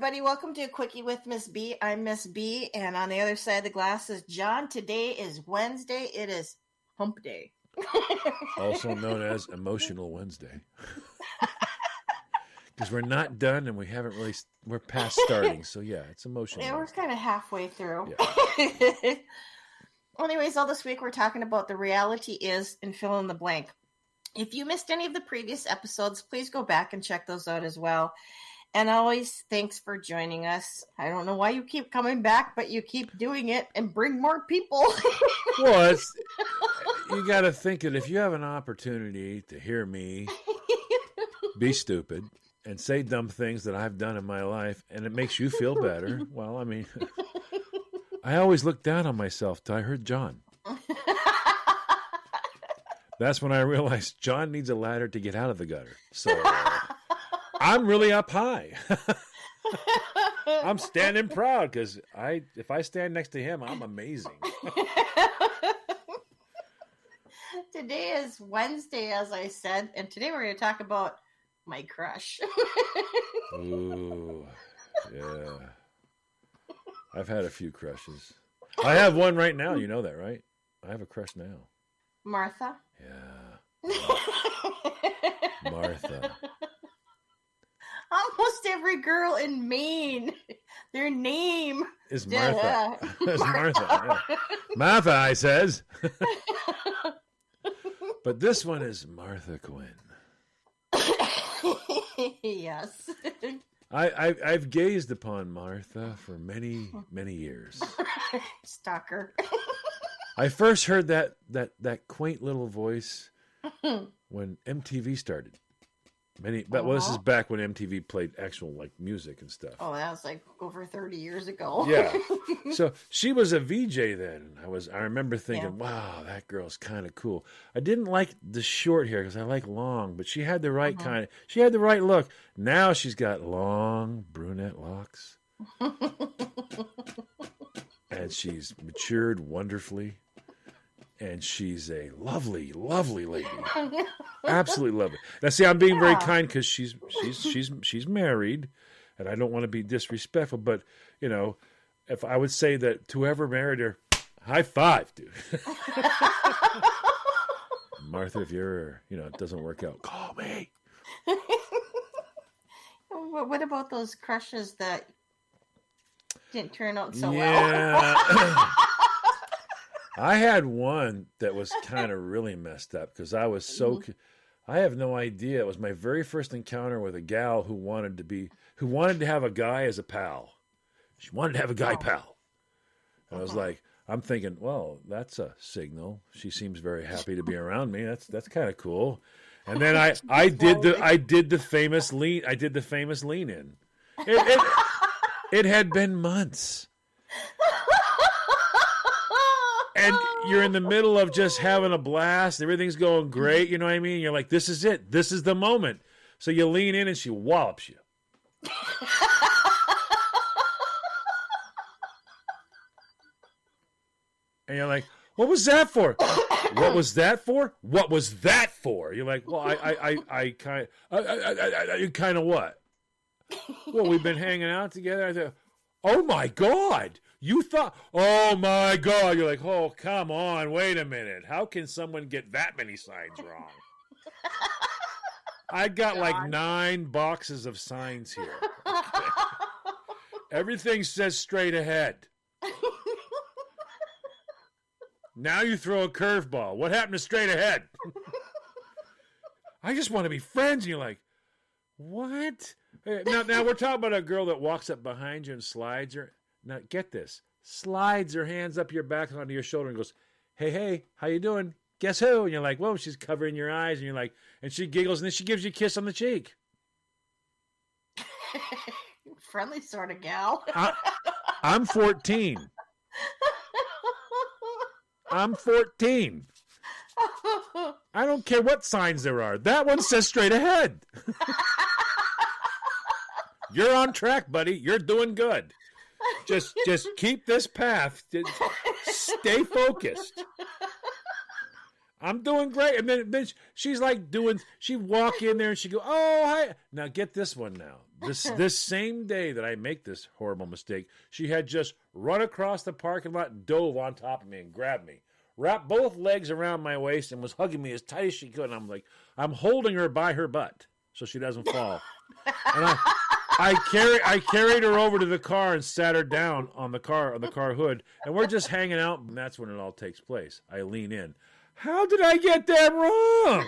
everybody. Welcome to a Quickie with Miss B. I'm Miss B, and on the other side of the glass is John. Today is Wednesday. It is Hump Day. Also known as Emotional Wednesday. Because we're not done and we're past starting. So, yeah, it's emotional. Yeah, we're kind of halfway through. Yeah. Anyways, all this week we're talking about the reality is and fill in the blank. If you missed any of the previous episodes, please go back and check those out as well. And always, thanks for joining us. I don't know why you keep coming back, but you keep doing it and bring more people. Well, you got to think that if you have an opportunity to hear me be stupid and say dumb things that I've done in my life, and it makes you feel better, well, I mean, I always looked down on myself till I heard John. That's when I realized John needs a ladder to get out of the gutter. So I'm really up high. I'm standing proud because if I stand next to him, I'm amazing. Today is Wednesday, as I said, and today we're going to talk about my crush. Ooh, yeah. I've had a few crushes. I have one right now. You know that, right? I have a crush now. Martha? Yeah. Martha. Almost every girl in Maine, their name is Martha. It's Martha. Yeah. Martha, I says. But this one is Martha Quinn. Yes. I've gazed upon Martha for many, many years. Stalker. I first heard that quaint little voice when MTV started. Well, this is back when MTV played actual music and stuff. Oh, that was over 30 years ago. Yeah. So she was a VJ then. I remember thinking, wow, that girl's kind of cool. I didn't like the short hair because I like long, but she had the right she had the right look. Now she's got long brunette locks. And she's matured wonderfully. And she's a lovely, lovely lady. Absolutely lovely. Now, see, I'm being very kind because she's married, and I don't want to be disrespectful. But if I would say that to whoever married her, high five, dude. Martha, if you're, it doesn't work out, call me. What about those crushes that didn't turn out so well? I had one that was kind of really messed up because I was I have no idea. It was my very first encounter with a gal who wanted to have a guy as a pal. She wanted to have a guy pal. And I was like, I'm thinking, well, that's a signal. She seems very happy to be around me. That's kind of cool. And then I did the famous lean. I did the famous lean in. It had been months. And you're in the middle of just having a blast. Everything's going great. You know what I mean? You're like, this is it. This is the moment. So you lean in and she wallops you. And you're like, what was that for? What was that for? What was that for? You're like, well, I kind of what? Well, we've been hanging out together. I thought, oh my God. You thought, oh my God. You're like, oh, come on. Wait a minute. How can someone get that many signs wrong? I got like 9 boxes of signs here. Okay. Everything says straight ahead. Now you throw a curveball. What happened to straight ahead? I just want to be friends. And you're like, what? Now we're talking about a girl that walks up behind you and slides her. Now, get this. Slides her hands up your back onto your shoulder and goes, hey, how you doing? Guess who? And you're like, whoa, she's covering your eyes. And you're like, and she giggles and then she gives you a kiss on the cheek. Friendly sort of gal. I'm 14. I'm 14. I don't care what signs there are. That one says straight ahead. You're on track, buddy. You're doing good. Just keep this path. Stay focused. I'm doing great. And then she's like she'd walk in there and she'd go, oh, hi. Now get this one now. This same day that I make this horrible mistake, she had just run across the parking lot and dove on top of me and grabbed me, wrapped both legs around my waist and was hugging me as tight as she could. And I'm like, I'm holding her by her butt so she doesn't fall. And I carried her over to the car and sat her down on the car hood, and we're just hanging out, and that's when it all takes place. I lean in. How did I get that wrong?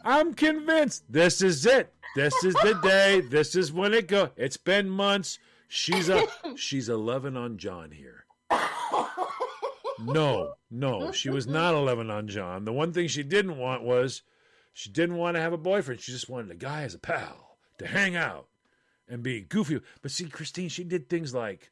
I'm convinced this is it. This is the day. This is when it goes. It's been months. She's 11 on John here. No, she was not 11 on John. The one thing she didn't want was she didn't want to have a boyfriend. She just wanted a guy as a pal to hang out and be goofy. But see, Christine, she did things like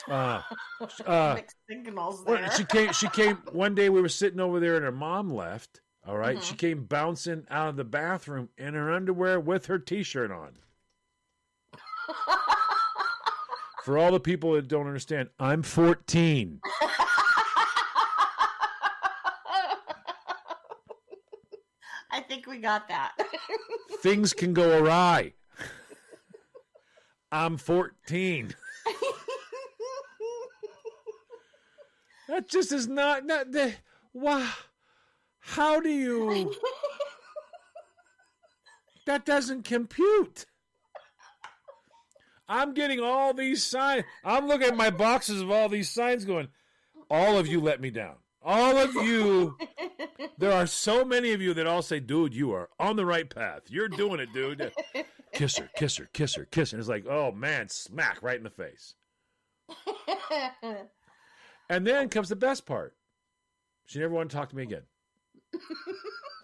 mixed signals there. She came one day. We were sitting over there, and her mom left. All right, She came bouncing out of the bathroom in her underwear with her T-shirt on. For all the people that don't understand, I'm 14. I think we got that. Things can go awry. I'm 14. That just is not the wow. How do you? That doesn't compute. I'm getting all these signs. I'm looking at my boxes of all these signs going, all of you let me down. All of you. There are so many of you that all say, dude, you are on the right path. You're doing it, dude. Kiss her, kiss her, kiss her, kiss her. And it's like, oh, man, smack right in the face. And then comes the best part. She never wanted to talk to me again.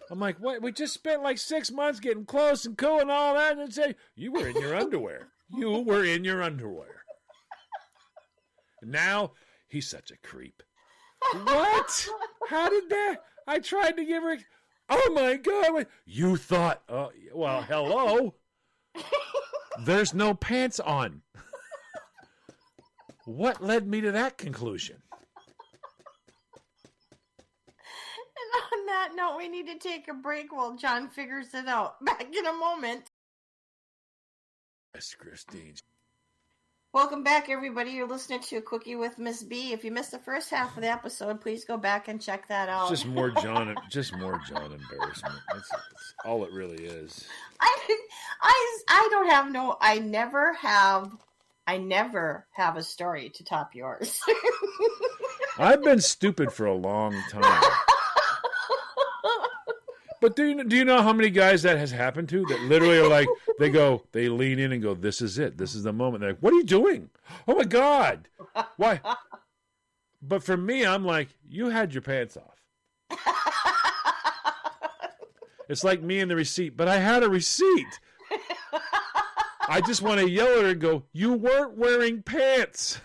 I'm like, what? We just spent like 6 months getting close and cool and all that. And say, you were in your underwear. You were in your underwear. Now, he's such a creep. What? How did that? I tried to give her. Oh my God. You thought, well, hello. There's no pants on. What led me to that conclusion? And on that note, we need to take a break while John figures it out. Back in a moment. Yes, Christine. Welcome back, everybody. You're listening to A Quickie with Miss B. If you missed the first half of the episode, please go back and check that out. Just more John embarrassment. That's all it really is. I don't have no. I never have a story to top yours. I've been stupid for a long time. But do you know how many guys that has happened to that literally are like, they lean in and go, this is it. This is the moment. They're like, what are you doing? Oh my God. Why? But for me, I'm like, you had your pants off. It's like me and the receipt, but I had a receipt. I just want to yell at her and go, you weren't wearing pants.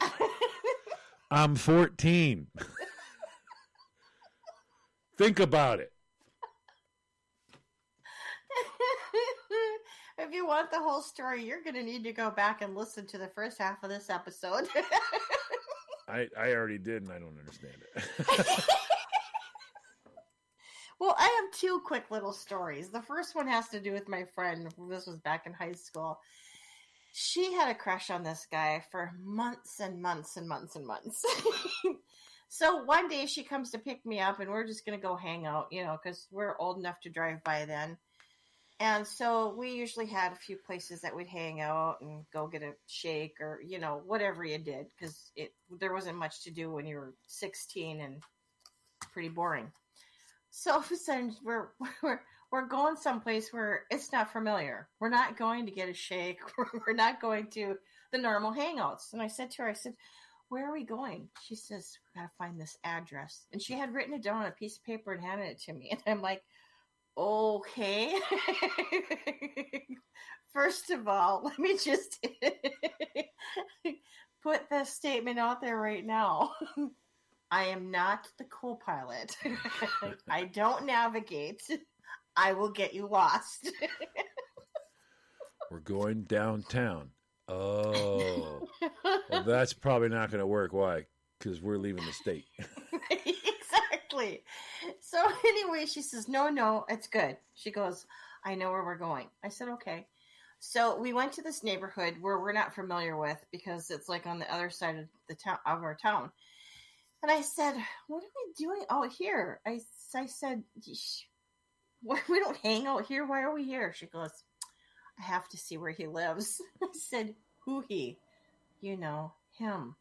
I'm 14. Think about it. If you want the whole story, you're going to need to go back and listen to the first half of this episode. I already did, and I don't understand it. Well, I have two quick little stories. The first one has to do with my friend. This was back in high school. She had a crush on this guy for months and months and months and months. So one day she comes to pick me up, and we're just going to go hang out, because we're old enough to drive by then. And so we usually had a few places that we'd hang out and go get a shake or, whatever you did, because there wasn't much to do when you were 16 and pretty boring. So all of a sudden we're going someplace where it's not familiar. We're not going to get a shake. We're not going to the normal hangouts. And I said to her, where are we going? She says, we got to find this address. And she had written it down on a piece of paper and handed it to me. And I'm like, okay. First of all, let me just put this statement out there right now. I am not the co-pilot. I don't navigate. I will get you lost. We're going downtown. Oh. Well, that's probably not going to work. Why? because we're leaving the state. Exactly. So anyway, she says, no, it's good. She goes, I know where we're going. I said, okay. So we went to this neighborhood where we're not familiar with because it's like on the other side of the town of our town. And I said, what are we doing out here? I said, we don't hang out here. Why are we here? She goes, I have to see where he lives. I said, who he? You know, him.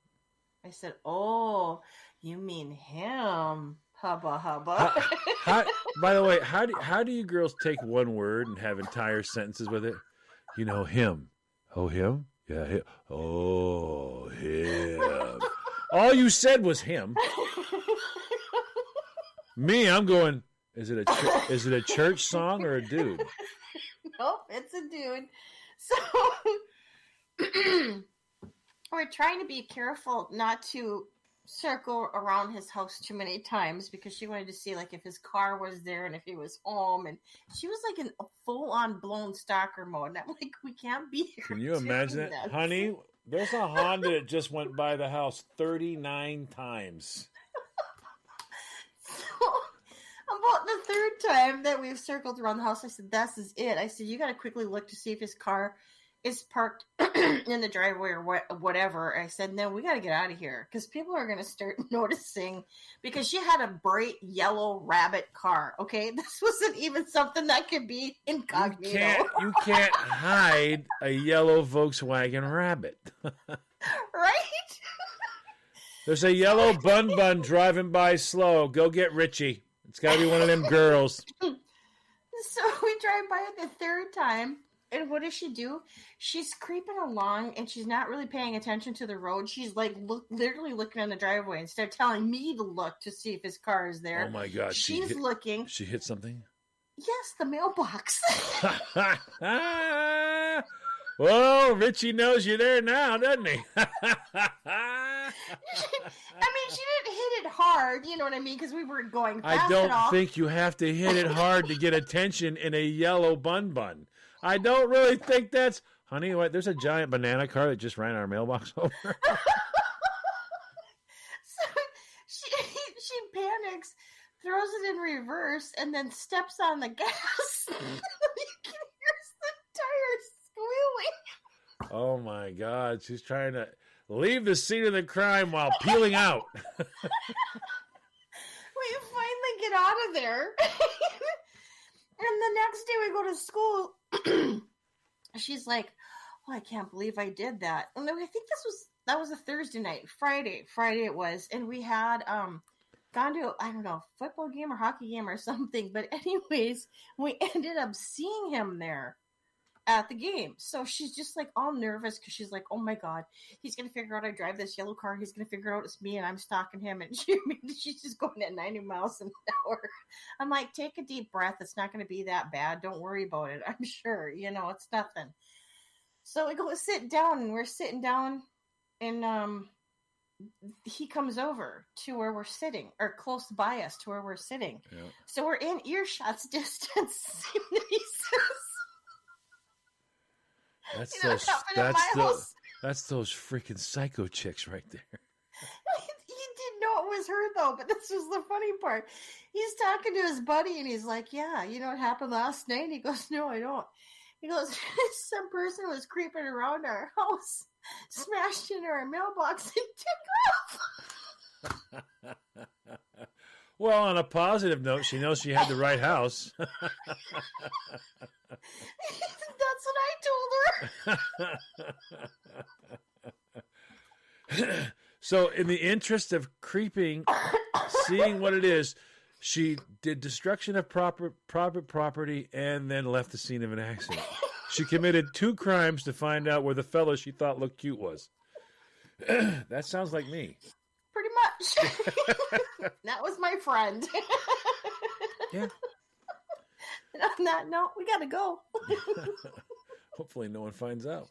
I said, oh, you mean him. Hubba hubba. By the way, how do you girls take one word and have entire sentences with it? You know, him. Oh, him? Yeah, him. Oh, him. All you said was him. Me, I'm going, is it a church song or a dude? Nope, it's a dude. So we're trying to be careful not to circle around his house too many times because she wanted to see like if his car was there and if he was home, and she was like in a full-on blown stalker mode, and I'm like, we can't be here. Can you imagine it? Honey, there's a Honda that just went by the house 39 times. So about the third time that we've circled around the house, I said, this is it. I said, you got to quickly look to see if his car is parked in the driveway or whatever. I said, no, we got to get out of here because people are going to start noticing, because she had a bright yellow rabbit car. Okay. This wasn't even something that could be incognito. You can't hide a yellow Volkswagen Rabbit. Right? There's a yellow bun driving by slow. Go get Richie. It's got to be one of them girls. So we drive by it the third time. And what does she do? She's creeping along, and she's not really paying attention to the road. She's like literally looking in the driveway instead of telling me to look to see if his car is there. Oh my God! She's looking. She hit something. Yes, the mailbox. Well, Richie knows you're there now, doesn't he? I mean, she didn't hit it hard. You know what I mean? Because we weren't going fast I don't at all. think you have to hit it hard to get attention in a yellow bun. I don't really think that's... Honey, what? There's a giant banana car that just ran our mailbox over. So she panics, throws it in reverse, and then steps on the gas. You can hear the tires squealing. Oh, my God. She's trying to leave the scene of the crime while peeling out. We finally get out of there. And the next day we go to school. She's like, oh, I can't believe I did that. And I think that was a Thursday night. Friday it was. And we had gone to, I don't know, football game or hockey game or something. But anyways, we ended up seeing him there at the game. So she's just like all nervous because she's like, oh my God, he's going to figure out I drive this yellow car. He's going to figure out it's me and I'm stalking him. And she's just going at 90 miles an hour. I'm like, take a deep breath. It's not going to be that bad. Don't worry about it. I'm sure, it's nothing. So we go sit down, and we're sitting down, and he comes over to where we're sitting, or close by us to where we're sitting. Yeah. So we're in earshot's distance. He says, That's those freaking psycho chicks right there. He didn't know it was her, though, but this was the funny part. He's talking to his buddy, and he's like, yeah, you know what happened last night? He goes, no, I don't. He goes, some person was creeping around our house, smashed into our mailbox, and took off. Well, on a positive note, she knows she had the right house. That's what I told her. So in the interest of creeping, seeing what it is, she did destruction of property and then left the scene of an accident. She committed 2 crimes to find out where the fellow she thought looked cute was. That sounds like me. Pretty much. That was my friend. Yeah. And on that note, we got to go. Hopefully no one finds out.